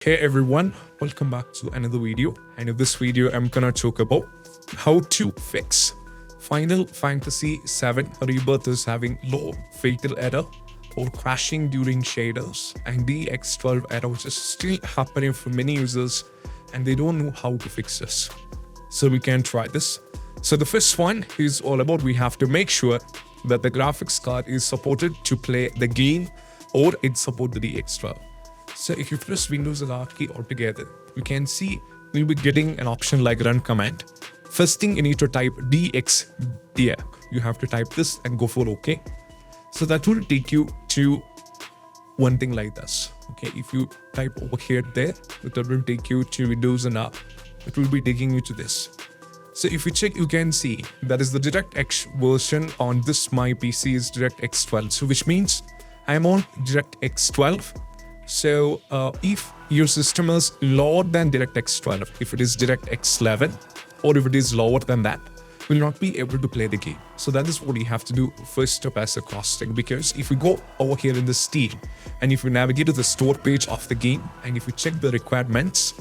Hey everyone, welcome back to another video. And in this video, I'm gonna talk about how to fix Final Fantasy VII Rebirth is having low fatal error or crashing during shaders, and DX12 error which is still happening for many users and they don't know how to fix this. So we can try this. So the first one is all about we have to make sure that the graphics card is supported to play the game or it support the DX12. So if you press Windows and R key altogether, you can see you'll be getting an option like run command. First thing you need to type DX there. You have to type this and go for OK. So that will take you to one thing like this. Okay, if you type over here there, it will take you to Windows and R. It will be taking you to this. So if you check, you can see that is the DirectX version on this my PC is DirectX 12. So which means I'm on DirectX 12. So if your system is lower than DirectX 12, if it is DirectX 11, or if it is lower than that, will not be able to play the game. So that is what you have to do first step as a cross-check, because if we go over here in the Steam and if we navigate to the store page of the game and if we check the requirements,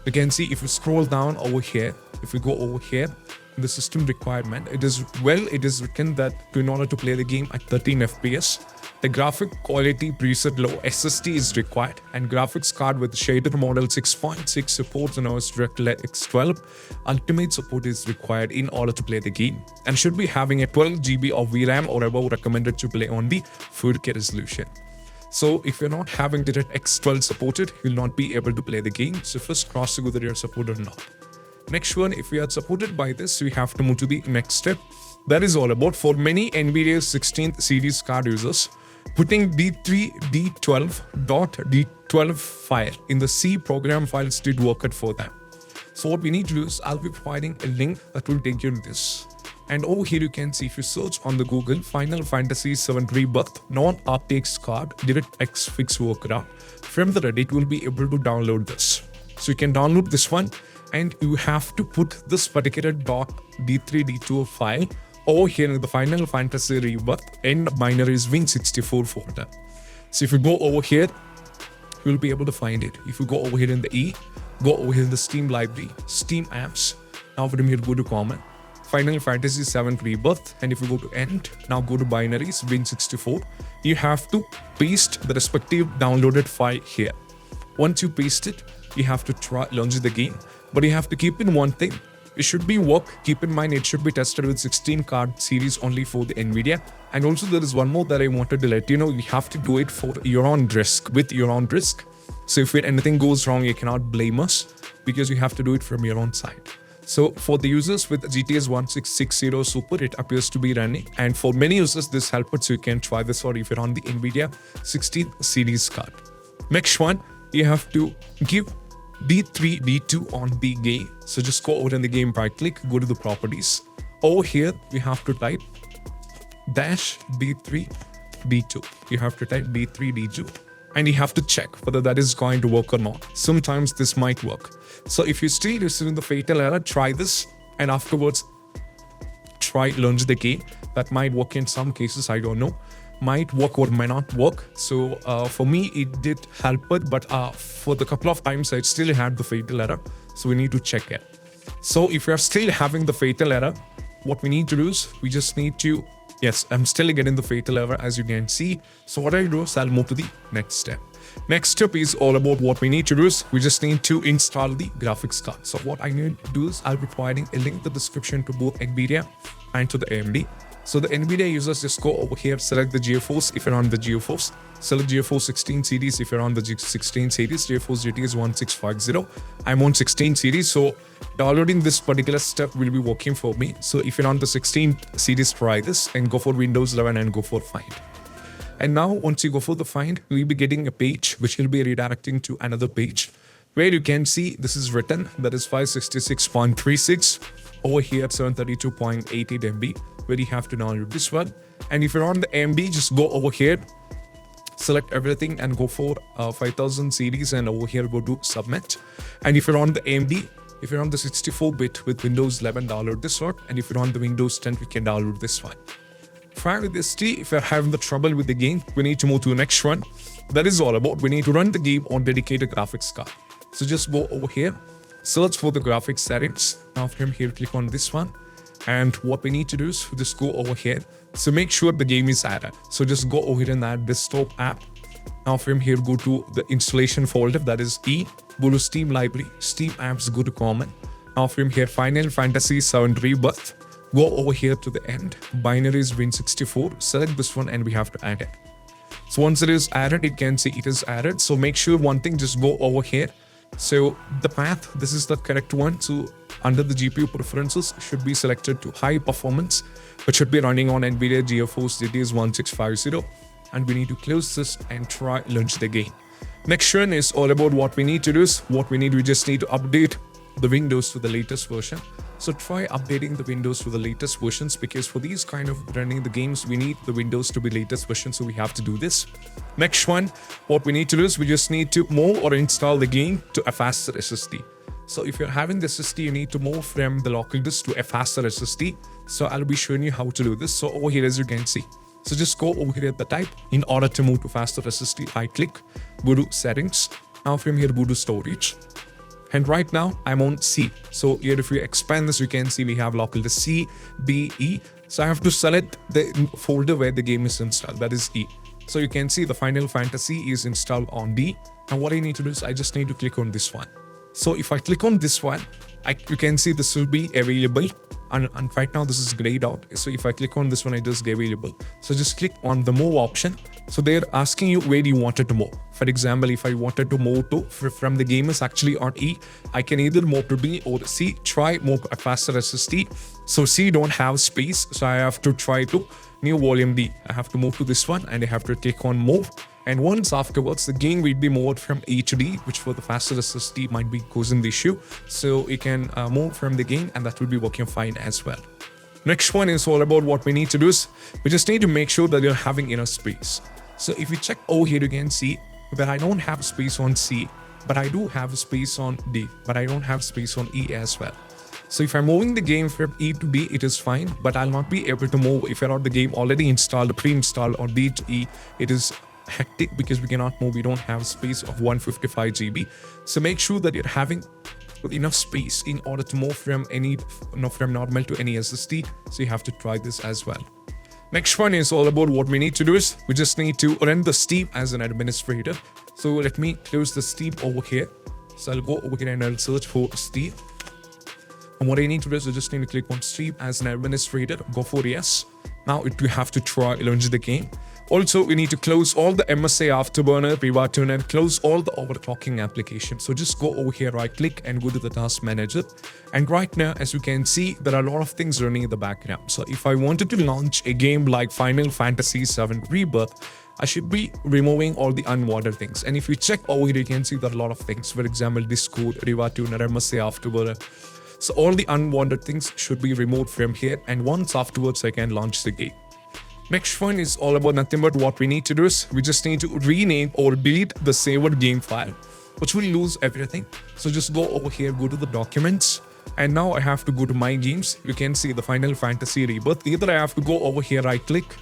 you can see if you scroll down over here, if we go over here in the system requirement, it is written that in order to play the game at 13 FPS, the graphic quality preset low SSD is required, and graphics card with shader model 6.6 supports and OS DirectX 12 Ultimate support is required in order to play the game, and should be having a 12 GB of VRAM or above recommended to play on the 4K resolution. So if you're not having DirectX 12 supported, you'll not be able to play the game. So first cross to whether you're supported or not. Next one, if we are supported by this, we have to move to the next step. That is all about for many Nvidia 16th series card users, putting D3 D12.D12 file in the C program files did work it for them. So what we need to do is I'll be providing a link that will take you to this. And over here you can see if you search on the Google Final Fantasy VII Rebirth non-RTX card DirectX fix workaround, from the Reddit you will be able to download this. So you can download this one and you have to put this particular .d3 d2 file over here in the Final Fantasy Rebirth and Binaries Win64 folder. So if you go over here, you'll be able to find it. If you go over here in the E, go over here in the Steam library, Steam apps. Now from here go to common, Final Fantasy VII Rebirth, and if you go to end, now go to Binaries Win64. You have to paste the respective downloaded file here. Once you paste it, you have to launch the game, but you have to keep in one thing. It should be keep in mind it should be tested with 16 card series only for the Nvidia. And also there is one more that I wanted to let you know, you have to do it for your own risk, with your own risk. So if anything goes wrong, you cannot blame us because you have to do it from your own side. So for the users with GTS 1660 Super, it appears to be running. And for many users, this helps, so you can try this or if you're on the Nvidia 16th series card. Next one, you have to give D3 D2 on the game. So just go over in the game, right click, go to the properties. Over here we have to type dash D3 D2. You have to type D3 D2 and you have to check whether that is going to work or not. Sometimes this might work. So if you still receiving the fatal error, try this and afterwards try launch the game. That might work in some cases, I don't know. Might work or might not work. So for me it did help it, but for the couple of times I still had the fatal error, so we need to check it. So if you're still having the fatal error, what we need to do is we just need to, yes, I'm still getting the fatal error as you can see. So what I do is I'll move to the next step. Next step is all about what we need to do is we just need to install the graphics card. So what I need to do is I'll be providing a link in the description to both Nvidia and to the AMD. So the Nvidia users just go over here, select the GeForce if you're on the GeForce, select GeForce 16 series if you're on the 16 series, GeForce GTS 1650. I'm on 16 series, so downloading this particular step will be working for me. So if you're on the 16 series, try this and go for Windows 11 and go for find. And now once you go for the find, you'll be getting a page which will be redirecting to another page where you can see this is written, that is 566.36 over here 732.88 MB, where you have to download this one. And if you're on the MB, just go over here, select everything and go for 5000 series and over here go to submit. And if you're on the AMD, if you're on the 64-bit with Windows 11, download this one. And if you're on the Windows 10, we can download this one. Prior to this, if you're having the trouble with the game, we need to move to the next one. that is all about. We need to run the game on dedicated graphics card. So just go over here, search for the graphics settings. Now from here, click on this one. And what we need to do is just go over here. So make sure the game is added. So just go over here and add desktop app. Now from here, go to the installation folder, that is E. Go to Steam library, Steam apps, go to common. Now from here, Final Fantasy VII Rebirth. Go over here to the end, Binaries Win64. Select this one and we have to add it. So once it is added, you can see it is added. So make sure one thing, just go over here. So the path, this is the correct one. So under the GPU preferences, should be selected to high performance, which should be running on Nvidia GeForce GTX 1650. And we need to close this and try launch the game. Next one is all about what we need to do. We just need to update the Windows to the latest version. So try updating the Windows to the latest versions, because for these kind of running the games, we need the Windows to be latest version. So we have to do this. Next one, what we need to do is we just need to move or install the game to a faster SSD. So if you're having the SSD, you need to move from the local disk to a faster SSD. So I'll be showing you how to do this. So over here, as you can see, so just go over here at the type. In order to move to faster SSD, I click, go to settings. Now from here, go to storage. And right now I'm on C. So here, if you expand this, you can see we have local disk C, B, E. So I have to select the folder where the game is installed, that is E. So you can see the Final Fantasy is installed on D. And what I need to do is I just need to click on this one. So if I click on this one, you can see this will be available. And right now this is grayed out. So if I click on this one, it does get available. So just click on the move option. So they're asking you where do you want it to move. For example, if I wanted to move to from the game is actually on E, I can either move to B or C. Try move a faster SSD. So C don't have space. So I have to try to new volume D. I have to move to this one and I have to click on move. And once afterwards, the game will be moved from A to D, which for the faster SSD might be causing the issue. So you can move from the game and that will be working fine as well. Next one is all about what we need to do is we just need to make sure that you're having enough space. So if you check over here, you can see that I don't have space on C, but I do have space on D, but I don't have space on E as well. So if I'm moving the game from E to D, it is fine, but I'll not be able to move if I have the game already installed, pre-installed, or D to E. It is hectic because we cannot move. We don't have space of 155 GB. So make sure that you're having enough space in order to move from from normal to any SSD. So you have to try this as well. Next one is all about what we need to do is we just need to run the Steam as an administrator. So let me close the Steam over here. So I'll go over here and I'll search for Steam. And what I need to do is I just need to click on Steam as an administrator. Go for yes. Now you have to try launch the game. Also, we need to close all the MSA Afterburner, Rebirth, and close all the overclocking applications. So just go over here, right click and go to the task manager. And right now, as you can see, there are a lot of things running in the background. So if I wanted to launch a game like Final Fantasy VII Rebirth, I should be removing all the unwanted things. And if you check over here, you can see there are a lot of things. For example, Discord, Rebirth, MSA Afterburner. So all the unwanted things should be removed from here. And once afterwards, I can launch the game. Next one is all about nothing but what we need to do is we just need to rename or delete the saved game file, which will lose everything. So just go over here, go to the documents. And now I have to go to my games. You can see the Final Fantasy Rebirth. Either I have to go over here, right click,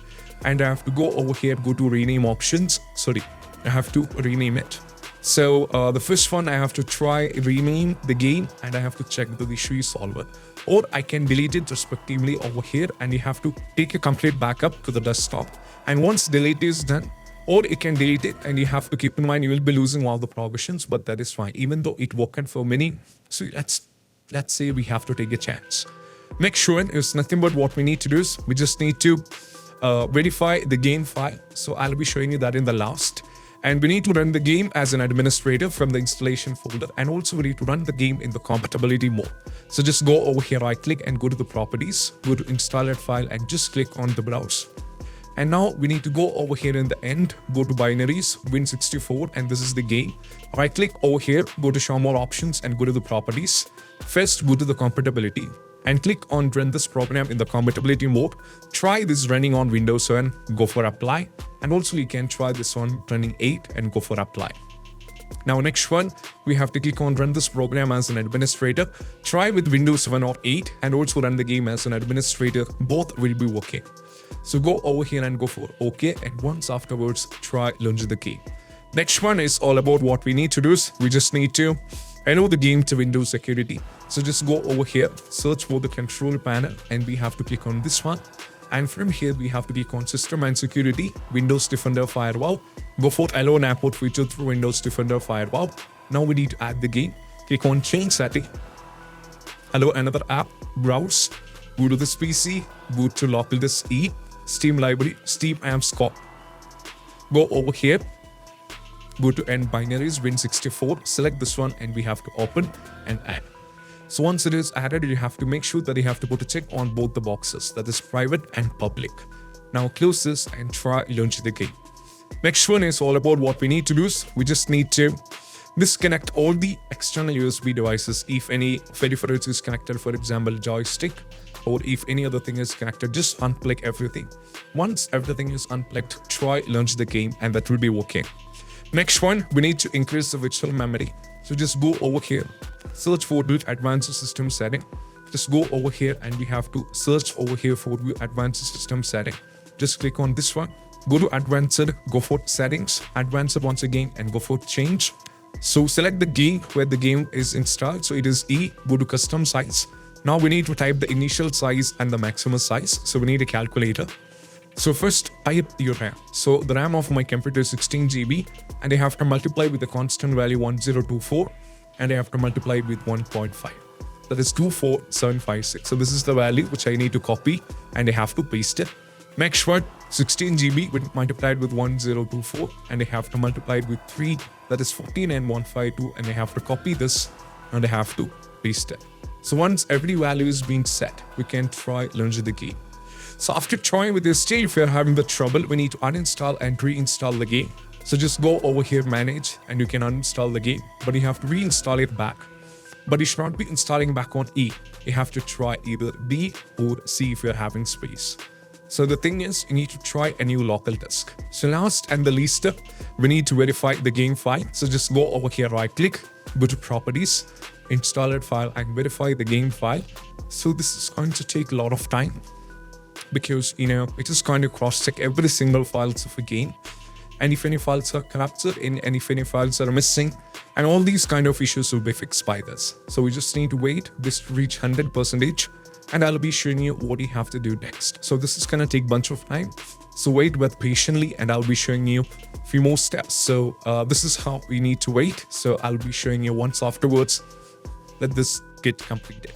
and I have to go over here, go to rename options. Sorry, I have to rename it. So the first one, I have to try rename the game and I have to check the issue is solved. Or I can delete it respectively over here and you have to take a complete backup to the desktop. And once delete is done, or you can delete it and you have to keep in mind you will be losing all the progressions, but that is fine. Even though it worked for many, so let's say we have to take a chance. Next one is nothing but what we need to do is we just need to verify the game file. So I'll be showing you that in the last. And we need to run the game as an administrator from the installation folder. And also we need to run the game in the compatibility mode. So just go over here, right click and go to the properties, go to installer file and just click on the browse. And now we need to go over here in the end, go to Binaries, Win64, and this is the game. Right click over here, go to show more options and go to the properties. First, go to the compatibility and click on run this program in the compatibility mode. Try this running on Windows 7, go for apply. And also you can try this on running 8 and go for apply. Now next one, we have to click on run this program as an administrator. Try with Windows 7 or 8 and also run the game as an administrator. Both will be working. So go over here and go for OK. And once afterwards, try launch the game. Next one is all about what we need to do is we just need to enable the game to Windows security. So just go over here, search for the control panel, and we have to click on this one. And from here, we have to click on System and Security, Windows Defender Firewall. Go for allow an import feature through Windows Defender Firewall. Now we need to add the game. Click on Change Setting. Allow another app, browse, go to this PC, boot to local disk E, Steam library, steamapps corp. Go over here, go to End Binaries, Win64, select this one, and we have to open and add. So once it is added, you have to make sure that you have to put a check on both the boxes, that is private and public. Now close this and try launch the game. Next one is all about what we need to do is we just need to disconnect all the external USB devices if any peripherals is connected, for example joystick, or if any other thing is connected, just unplug everything. Once everything is unplugged, try launch the game and that will be working. Next one, we need to increase the virtual memory. So just go over here, search for the advanced system setting. Just go over here and we have to search over here for the advanced system setting. Just click on this one, go to advanced, go for settings, advanced once again, and go for change. So select the game where the game is installed. So it is E, go to custom size. Now we need to type the initial size and the maximum size. So we need a calculator. So first type your RAM. So the RAM of my computer is 16 GB and I have to multiply with the constant value 1024 and I have to multiply it with 1.5. That is 24756. So this is the value which I need to copy and I have to paste it. Next one, 16 GB with multiplied with 1024 and I have to multiply it with 3, that is 14 and 152, and I have to copy this and I have to paste it. So once every value is being set, we can try launch the game. So after trying with this stage, if you're having the trouble, we need to uninstall and reinstall the game. So just go over here, manage, and you can uninstall the game, but you have to reinstall it back. But you should not be installing back on E. You have to try either B or C if you're having space. So the thing is, you need to try a new local disk. So last and the least step, we need to verify the game file. So just go over here, right click, go to properties, install it file and verify the game file. So this is going to take a lot of time because it is going to cross check every single files of a game. And if any files are corrupted and if any files are missing, and all these kind of issues will be fixed by this. So we just need to wait this to reach 100%. And I'll be showing you what you have to do next. So this is gonna take a bunch of time. So wait with patiently and I'll be showing you a few more steps. So this is how we need to wait. So I'll be showing you once afterwards. Let this get completed.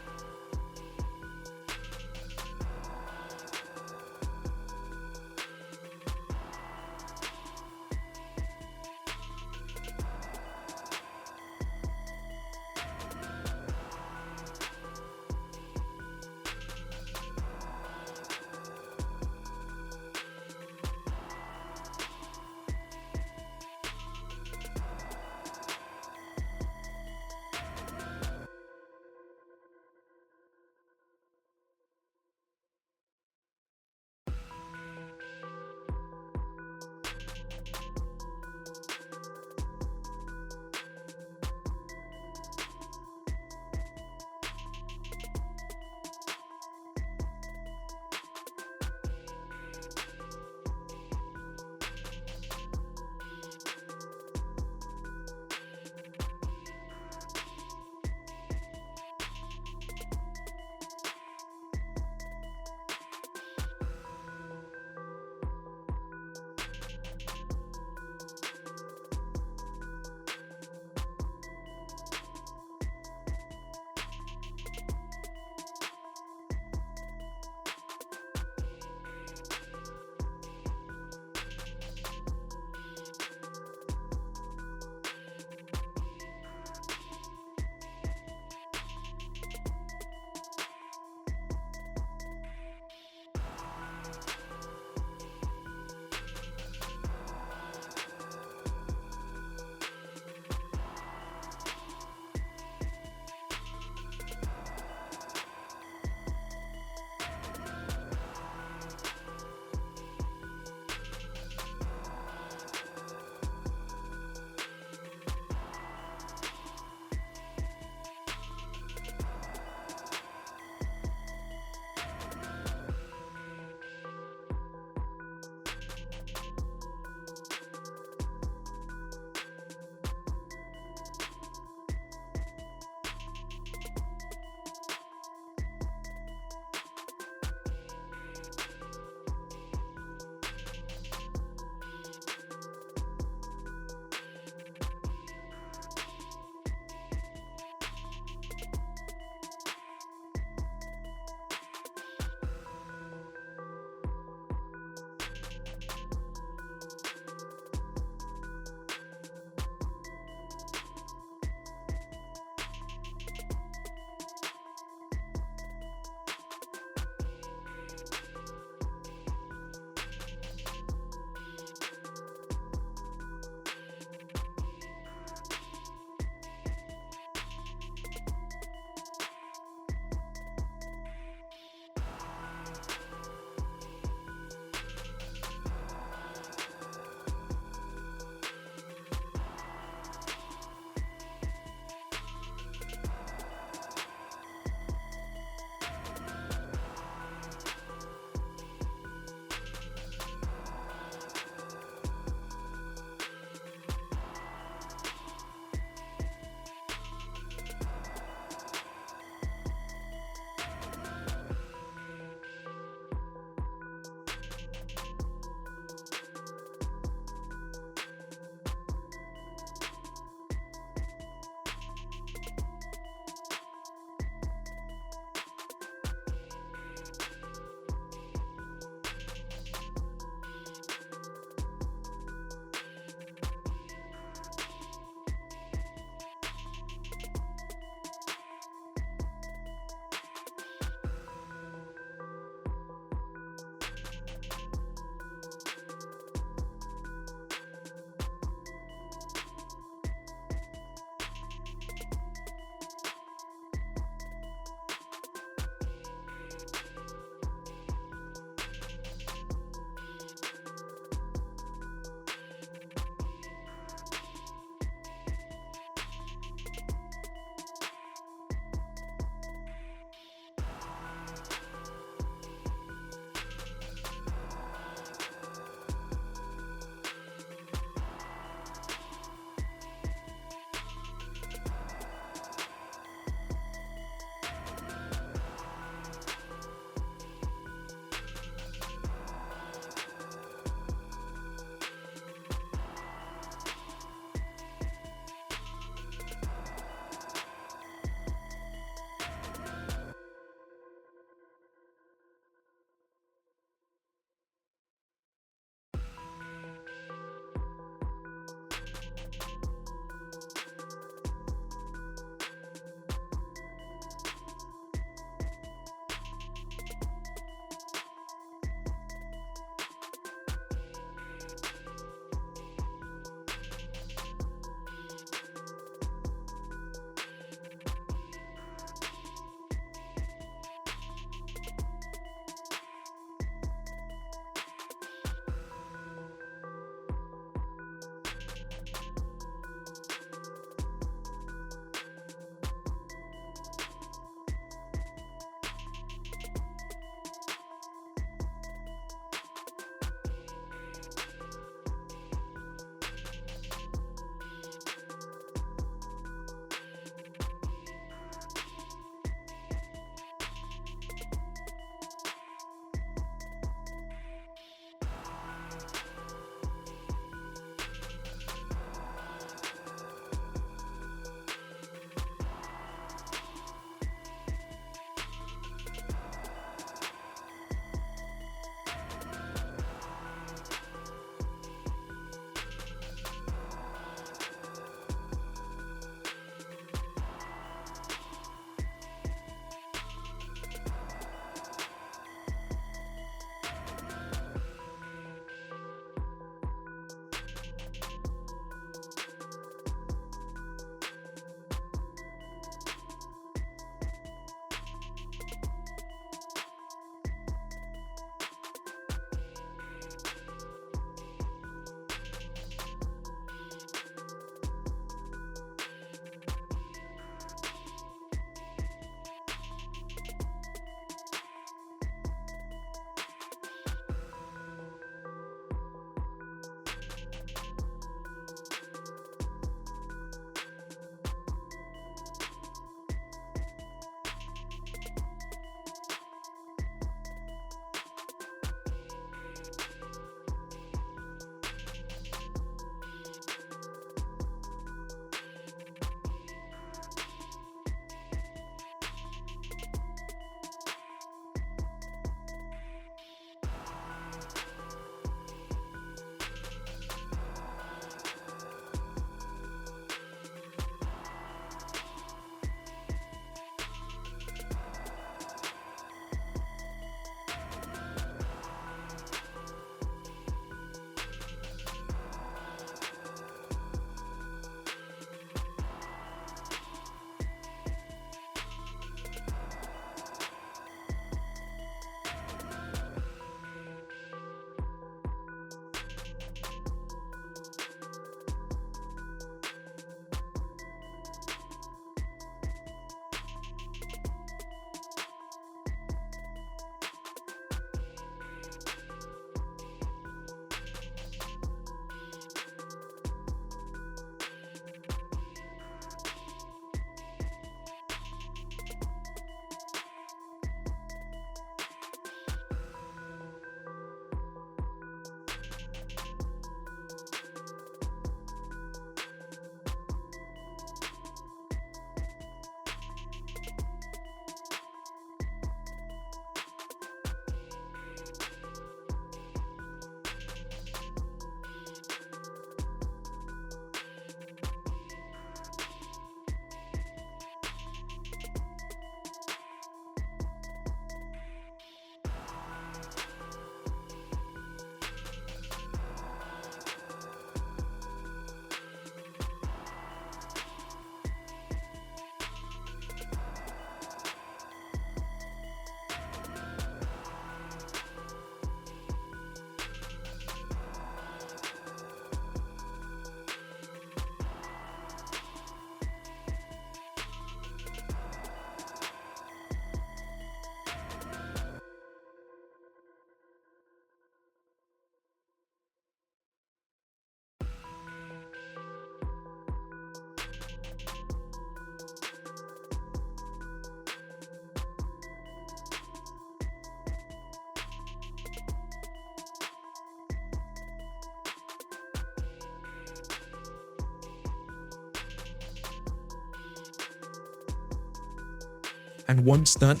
And once done,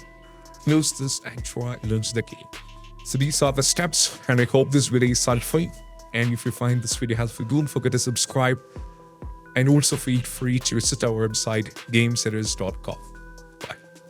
close this and try launch the game. So these are the steps, and I hope this video is helpful. And if you find this video helpful, don't forget to subscribe, and also feel free to visit our website gameseries.com.